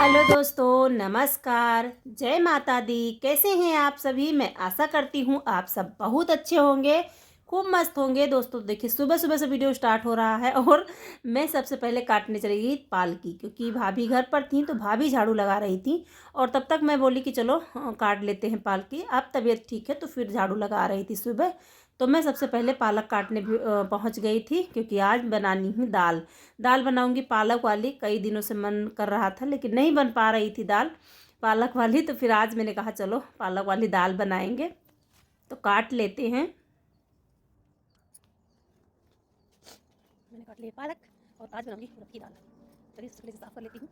Hello दोस्तों, नमस्कार। जय माता दी। कैसे हैं आप सभी? मैं आशा करती हूँ आप सब बहुत अच्छे होंगे, खूब मस्त होंगे। दोस्तों देखिए, सुबह सुबह से वीडियो स्टार्ट हो रहा है और मैं सबसे पहले काटने चली गई पालकी, क्योंकि भाभी घर पर थी तो भाभी झाड़ू लगा रही थी और तब तक मैं बोली कि चलो काट लेते हैं पालकी। अब तबीयत ठीक है तो फिर झाड़ू लगा रही थी सुबह। तो मैं सबसे पहले पालक काटने भी पहुँच गई थी, क्योंकि आज बनानी है दाल। दाल बनाऊंगी पालक वाली। कई दिनों से मन कर रहा था लेकिन नहीं बन पा रही थी दाल पालक वाली, तो फिर आज मैंने कहा चलो पालक वाली दाल बनाएंगे। तो काट लेते हैं। मैंने काट लिया पालक और आज बनाऊंगी उड़द की दाल। चलिए सबसे पहले साफ कर लेती हूँ।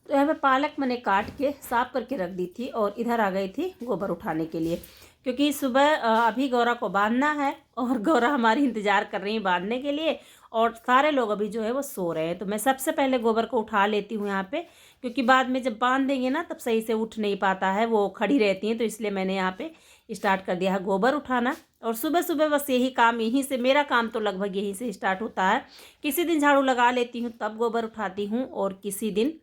तो यहाँ पे पालक मैंने काट के साफ करके रख दी थी और इधर आ गई थी गोबर उठाने के लिए, क्योंकि सुबह अभी गौरा को बांधना है और गौरा हमारी इंतज़ार कर रही है बांधने के लिए। और सारे लोग अभी जो है वो सो रहे हैं, तो मैं सबसे पहले गोबर को उठा लेती हूँ यहाँ पे, क्योंकि बाद में जब बांध देंगे ना तब सही से उठ नहीं पाता है, वो खड़ी रहती हैं। तो इसलिए मैंने यहाँ पे स्टार्ट कर दिया है गोबर उठाना। और सुबह सुबह बस यही काम, यहीं से मेरा काम तो लगभग यहीं से स्टार्ट होता है। किसी दिन झाड़ू लगा लेती हूँ तब गोबर उठाती हूँ, और किसी दिन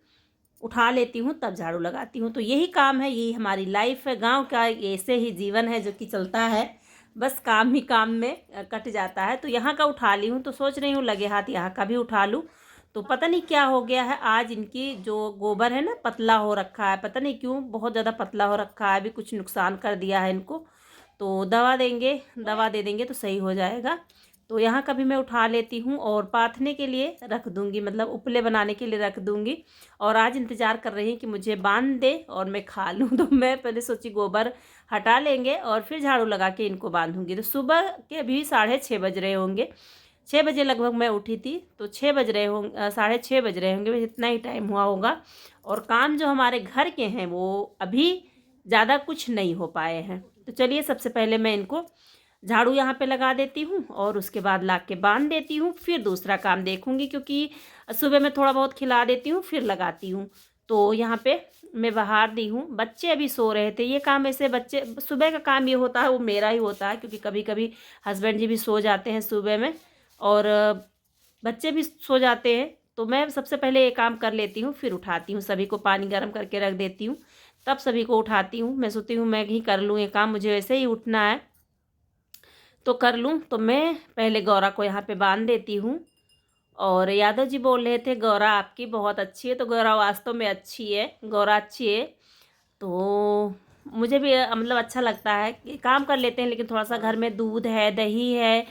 उठा लेती हूँ तब झाड़ू लगाती हूँ। तो यही काम है, यही हमारी लाइफ है। गांव का ऐसे ही जीवन है जो कि चलता है, बस काम ही काम में कट जाता है। तो यहाँ का उठा ली हूँ, तो सोच रही हूँ लगे हाथ यहाँ का भी उठा लूँ। तो पता नहीं क्या हो गया है आज, इनकी जो गोबर है ना पतला हो रखा है, पता नहीं क्यों बहुत ज़्यादा पतला हो रखा है। अभी कुछ नुकसान कर दिया है इनको, तो दवा देंगे, दवा दे देंगे तो सही हो जाएगा। तो यहाँ का भी मैं उठा लेती हूँ और पाथने के लिए रख दूँगी, मतलब उपले बनाने के लिए रख दूँगी। और आज इंतज़ार कर रही हैं कि मुझे बांध दे और मैं खा लूँ। तो मैं पहले सोची गोबर हटा लेंगे और फिर झाड़ू लगा के इनको बांधूँगी। तो सुबह के अभी 6:30 बज रहे होंगे, 6 बजे लगभग मैं उठी थी, तो 6 बज रहे होंगे, 6:30 बज रहे होंगे, बस इतना ही टाइम हुआ होगा। और काम जो हमारे घर के हैं वो अभी ज़्यादा कुछ नहीं हो पाए हैं। तो चलिए सबसे पहले मैं इनको झाड़ू यहाँ पे लगा देती हूँ और उसके बाद ला के बांध देती हूँ। फिर दूसरा काम देखूँगी, क्योंकि सुबह मैं थोड़ा बहुत खिला देती हूँ फिर लगाती हूँ। तो यहाँ पे मैं बाहर दी हूँ, बच्चे अभी सो रहे थे। ये काम ऐसे बच्चे सुबह का काम ये होता है वो मेरा ही होता है, क्योंकि कभी कभी हस्बैंड जी भी सो जाते हैं सुबह में और बच्चे भी सो जाते हैं। तो मैं सबसे पहले ये काम कर लेती हूँ, फिर उठाती हूँ, सभी को पानी गर्म करके रख देती हूँ, तब सभी को उठाती हूँ। मैं सोचती हूँ मैं ही कर लूँ ये काम, मुझे वैसे ही उठना है तो कर लूँ। तो मैं पहले गौरा को यहाँ पे बांध देती हूँ। और यादव जी बोल रहे थे गौरा आपकी बहुत अच्छी है, तो गौरा वास्तव में अच्छी है, गौरा अच्छी है। तो मुझे भी मतलब अच्छा लगता है कि काम कर लेते हैं, लेकिन थोड़ा सा घर में दूध है, दही है,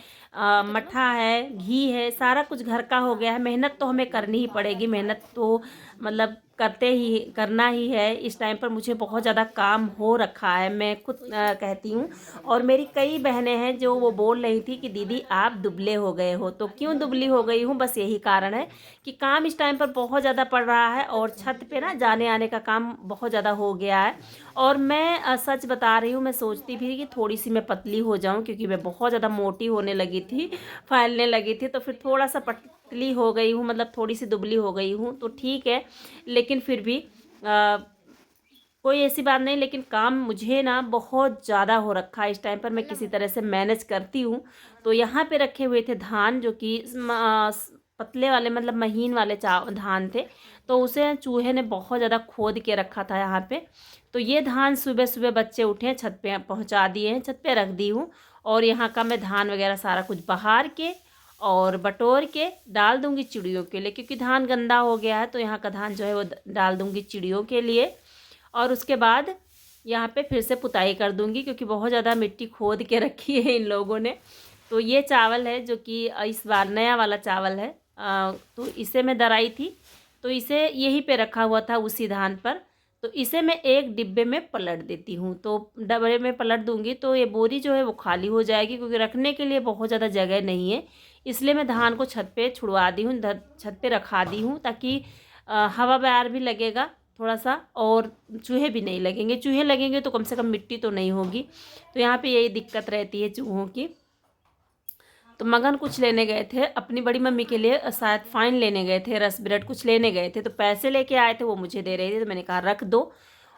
मट्ठा है, घी है, सारा कुछ घर का हो गया है। मेहनत तो हमें करनी ही पड़ेगी, मेहनत तो मतलब करना ही है। इस टाइम पर मुझे बहुत ज़्यादा काम हो रखा है, मैं खुद कहती हूँ। और मेरी कई बहनें हैं जो वो बोल रही थी कि दीदी आप दुबले हो गए हो। तो क्यों दुबली हो गई हूँ, बस यही कारण है कि काम इस टाइम पर बहुत ज़्यादा पड़ रहा है और छत पे ना जाने आने का काम बहुत ज़्यादा हो गया है। और मैं सच बता रही हूँ, मैं सोचती भी कि थोड़ी सी मैं पतली हो जाऊँ, क्योंकि मैं बहुत ज़्यादा मोटी होने लगी थी, फैलने लगी थी। तो फिर थोड़ा सा पतली हो गई हूँ, मतलब थोड़ी सी दुबली हो गई हूँ, तो ठीक है। लेकिन फिर भी कोई ऐसी बात नहीं, लेकिन काम मुझे ना बहुत ज़्यादा हो रखा है। इस टाइम पर मैं किसी तरह से मैनेज करती हूँ। तो यहाँ पे रखे हुए थे धान, जो कि पतले वाले मतलब महीन वाले धान थे, तो उसे चूहे ने बहुत ज़्यादा खोद के रखा था यहाँ पे। तो ये धान सुबह सुबह बच्चे उठे हैं, छत पे पहुँचा दिए हैं, छत पे रख दी हूँ। और यहाँ का मैं धान वगैरह सारा कुछ बहार के और बटोर के डाल दूँगी चिड़ियों के लिए, क्योंकि धान गंदा हो गया है। तो यहाँ का धान जो है वो डाल दूँगी चिड़ियों के लिए। और उसके बाद यहाँ पे फिर से पुताई कर दूँगी, क्योंकि बहुत ज़्यादा मिट्टी खोद के रखी है इन लोगों ने। तो ये चावल है जो कि इस बार नया वाला चावल है, तो इसे मैं दराई थी, तो इसे यहीं पे रखा हुआ था उसी धान पर। तो इसे मैं एक डिब्बे में पलट देती हूँ। तो डब्बे में पलट दूँगी तो ये बोरी जो है वो खाली हो जाएगी, क्योंकि रखने के लिए बहुत ज़्यादा जगह नहीं है। इसलिए मैं धान को छत पे छुड़वा दी हूँ, छत पे रखा दी हूँ, ताकि हवा बयार भी लगेगा थोड़ा सा और चूहे भी नहीं लगेंगे। चूहे लगेंगे तो कम से कम मिट्टी तो नहीं होगी। तो यहाँ पे यही दिक्कत रहती है चूहों की। तो मगन कुछ लेने गए थे अपनी बड़ी मम्मी के लिए, शायद फाइन लेने गए थे, रस ब्रेड कुछ लेने गए थे, तो पैसे लेके आए थे, वो मुझे दे रहे थे। तो मैंने कहा रख दो,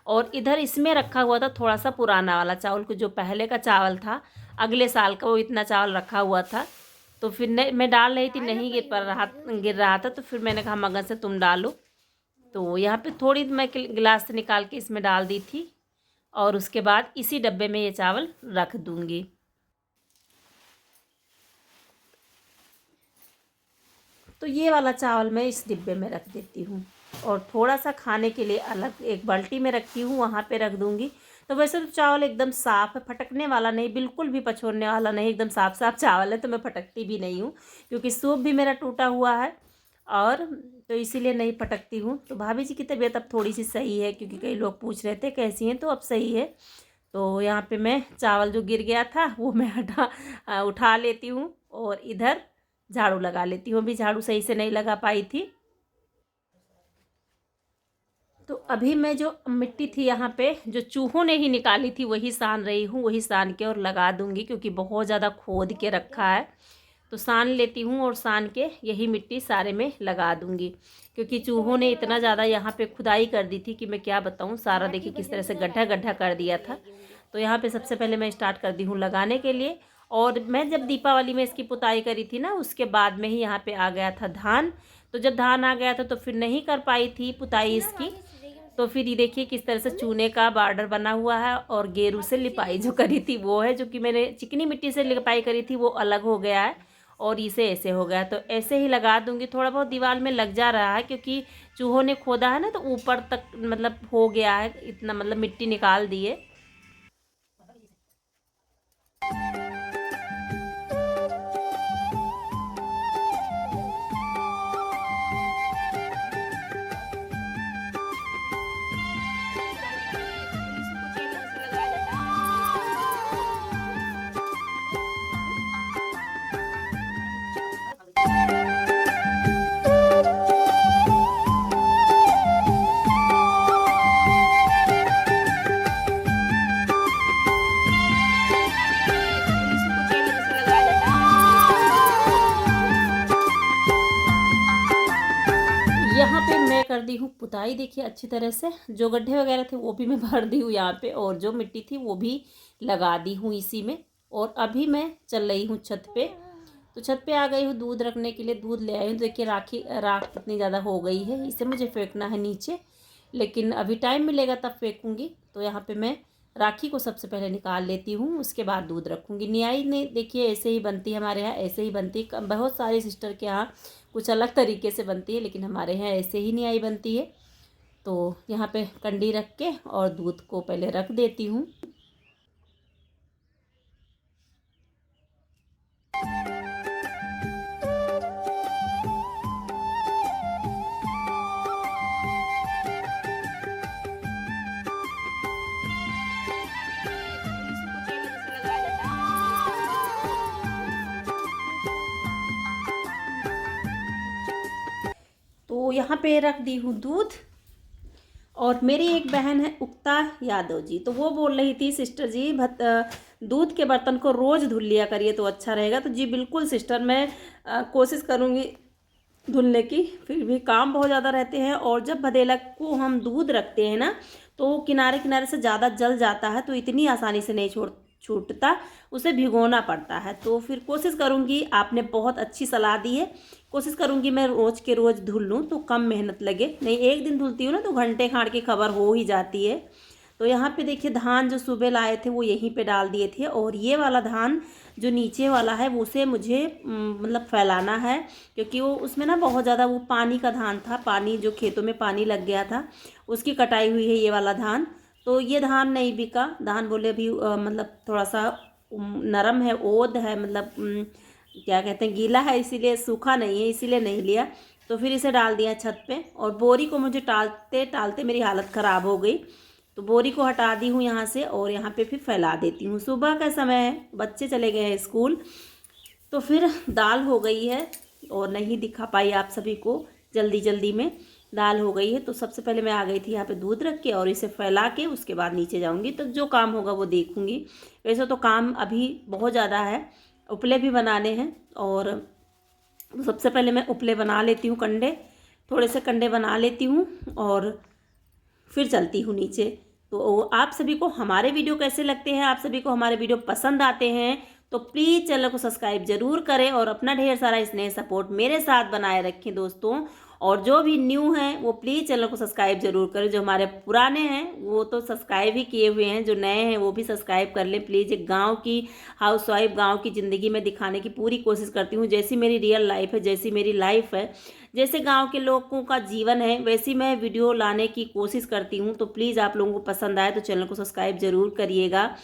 और इधर इसमें रखा हुआ था थोड़ा सा पुराना वाला चावल को, जो पहले का चावल था अगले साल का, वो इतना चावल रखा हुआ था। तो फिर मैं डाल रही थी, नहीं गिर रहा था, तो फिर मैंने कहा मगन से तुम डालो। तो यहाँ पे थोड़ी मैं गिलास से निकाल के इसमें डाल दी थी और उसके बाद इसी डब्बे में ये चावल रख दूँगी। तो ये वाला चावल मैं इस डिब्बे में रख देती हूँ और थोड़ा सा खाने के लिए अलग एक बाल्टी में रखी हूँ, वहाँ पे रख दूँगी। तो वैसे तो चावल एकदम साफ़ है, फटकने वाला नहीं, बिल्कुल भी पछोड़ने वाला नहीं, एकदम साफ़ साफ़ चावल है, तो मैं फटकती भी नहीं हूँ क्योंकि सूप भी मेरा टूटा हुआ है और तो इसीलिए नहीं फटकती हूँ। तो भाभी जी की तबीयत अब थोड़ी सी सही है क्योंकि कई लोग पूछ रहे थे कैसी हैं, तो अब सही है। तो यहाँ पे मैं चावल जो गिर गया था वो मैं उठा लेती हूँ और इधर झाड़ू लगा लेती हूँ। अभी झाड़ू सही से नहीं लगा पाई थी। तो अभी मैं जो मिट्टी थी यहाँ पे जो चूहों ने ही निकाली थी वही सान रही हूँ, वही सान के और लगा दूँगी क्योंकि बहुत ज़्यादा खोद के रखा है। तो सान लेती हूँ और सान के यही मिट्टी सारे में लगा दूँगी क्योंकि चूहों ने इतना ज़्यादा यहाँ पे खुदाई कर दी थी कि मैं क्या बताऊँ। सारा देखिए किस तरह से गड्ढा गड्ढा कर दिया था। तो यहाँ पे सबसे पहले मैं स्टार्ट कर दी हूँ लगाने के लिए। और मैं जब दीपावली में इसकी पुताई करी थी ना, उसके बाद में ही यहाँ पे आ गया था धान। तो जब धान आ गया था तो फिर नहीं कर पाई थी पुताई इसकी। तो फिर ये देखिए किस तरह से चूने का बॉर्डर बना हुआ है और गेरू से लिपाई जो करी थी वो है, जो कि मैंने चिकनी मिट्टी से लिपाई करी थी वो अलग हो गया है और इसे ऐसे हो गया। तो ऐसे ही लगा दूंगी। थोड़ा बहुत दीवार में लग जा रहा है क्योंकि चूहों ने खोदा है ना, तो ऊपर तक मतलब हो गया है इतना, मतलब मिट्टी निकाल दिए। यहाँ पे मैं कर दी हूँ पुताई, देखिए अच्छी तरह से। जो गड्ढे वगैरह थे वो भी मैं भर दी हूँ यहाँ पे और जो मिट्टी थी वो भी लगा दी हूँ इसी में। और अभी मैं चल रही हूँ छत पे। तो छत पे आ गई हूँ दूध रखने के लिए, दूध ले आई हूँ। देखिए राख कितनी ज़्यादा हो गई है, इसे मुझे फेंकना है नीचे, लेकिन अभी टाइम मिलेगा तब फेंकूँगी। तो यहाँ पे मैं राखी को सबसे पहले निकाल लेती हूँ, उसके बाद दूध रखूँगी। नियाई ने देखिए ऐसे ही बनती है, हमारे यहाँ ऐसे ही बनती है। बहुत सारे सिस्टर के यहाँ कुछ अलग तरीके से बनती है, लेकिन हमारे यहाँ ऐसे ही नियाई बनती है। तो यहाँ पे कंडी रख के और दूध को पहले रख देती हूँ। तो यहाँ पे रख दी हूँ दूध। और मेरी एक बहन है उक्ता यादव जी, तो वो बोल रही थी सिस्टर जी दूध के बर्तन को रोज़ धुल लिया करिए तो अच्छा रहेगा। तो जी बिल्कुल सिस्टर, मैं कोशिश करूँगी धुलने की। फिर भी काम बहुत ज़्यादा रहते हैं और जब भदेला को हम दूध रखते हैं ना, तो किनारे किनारे से ज़्यादा जल जाता है, तो इतनी आसानी से नहीं छूटता, उसे भिगोना पड़ता है। तो फिर कोशिश करूँगी, आपने बहुत अच्छी सलाह दी है, कोशिश करूँगी मैं रोज़ के रोज़ धुल लूँ तो कम मेहनत लगे। नहीं, एक दिन धुलती हूँ ना तो घंटे खाड़ की खबर हो ही जाती है। तो यहाँ पे देखिए धान जो सुबह लाए थे वो यहीं पे डाल दिए थे और ये वाला धान जो नीचे वाला है उसे मुझे मतलब फैलाना है क्योंकि वो उसमें ना बहुत ज़्यादा वो पानी का धान था, पानी जो खेतों में पानी लग गया था उसकी कटाई हुई है ये वाला धान। तो ये धान नहीं बिका, धान बोले अभी मतलब थोड़ा सा नरम है, ओद है, मतलब क्या कहते हैं गीला है, इसीलिए सूखा नहीं है, इसीलिए नहीं लिया। तो फिर इसे डाल दिया छत पे और बोरी को मुझे टालते टालते मेरी हालत ख़राब हो गई। तो बोरी को हटा दी हूँ यहाँ से और यहाँ पे फिर फैला देती हूँ। सुबह का समय है, बच्चे चले गए हैं स्कूल, तो फिर दाल हो गई है और नहीं दिखा पाई आप सभी को, जल्दी जल्दी में दाल हो गई है। तो सबसे पहले मैं आ गई थी यहाँ पे दूध रख के और इसे फैला के उसके बाद नीचे जाऊँगी, तो जो काम होगा वो देखूँगी। वैसे तो काम अभी बहुत ज़्यादा है, उपले भी बनाने हैं और सबसे पहले मैं उपले बना लेती हूँ, कंडे थोड़े से कंडे बना लेती हूँ और फिर चलती हूँ नीचे। तो आप सभी को हमारे वीडियो कैसे लगते हैं, आप सभी को हमारे वीडियो पसंद आते हैं तो प्लीज़ चैनल को सब्सक्राइब जरूर करें और अपना ढेर सारा स्नेह सपोर्ट मेरे साथ बनाए रखें दोस्तों। और जो भी न्यू हैं वो प्लीज़ चैनल को सब्सक्राइब जरूर करें। जो हमारे पुराने हैं वो तो सब्सक्राइब ही किए हुए हैं, जो नए हैं वो भी सब्सक्राइब कर लें प्लीज़। एक गांव की हाउसवाइफ, गांव की ज़िंदगी में दिखाने की पूरी कोशिश करती हूँ। जैसी मेरी रियल लाइफ है, जैसी मेरी लाइफ है, जैसे गांव के लोगों का जीवन है, वैसी मैं वीडियो लाने की कोशिश करती हूँ। तो प्लीज़ आप लोगों को पसंद आए तो चैनल को सब्सक्राइब जरूर करिएगा।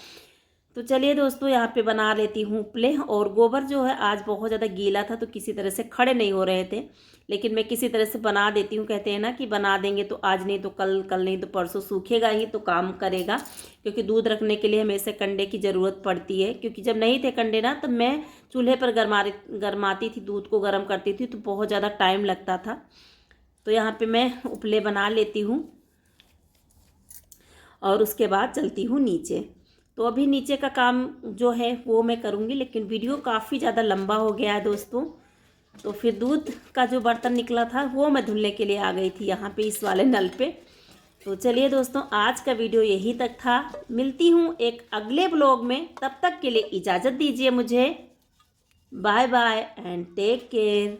तो चलिए दोस्तों, यहाँ पे बना लेती हूँ उपले। और गोबर जो है आज बहुत ज़्यादा गीला था तो किसी तरह से खड़े नहीं हो रहे थे, लेकिन मैं किसी तरह से बना देती हूँ। कहते हैं ना कि बना देंगे तो आज नहीं तो कल, कल नहीं तो परसों सूखेगा ही तो काम करेगा। क्योंकि दूध रखने के लिए हमेशा कंडे की ज़रूरत पड़ती है। क्योंकि जब नहीं थे कंडे ना तब मैं चूल्हे पर गरमाती थी, दूध को गर्म करती थी तो बहुत ज़्यादा टाइम लगता था। तो यहाँ पर मैं उपले बना लेती हूँ और उसके बाद चलती हूँ नीचे। तो अभी नीचे का काम जो है वो मैं करूँगी, लेकिन वीडियो काफ़ी ज़्यादा लंबा हो गया है दोस्तों। तो फिर दूध का जो बर्तन निकला था वो मैं धुलने के लिए आ गई थी यहाँ पे इस वाले नल पे। तो चलिए दोस्तों, आज का वीडियो यही तक था। मिलती हूँ एक अगले ब्लॉग में, तब तक के लिए इजाज़त दीजिए मुझे। Bye bye and take care.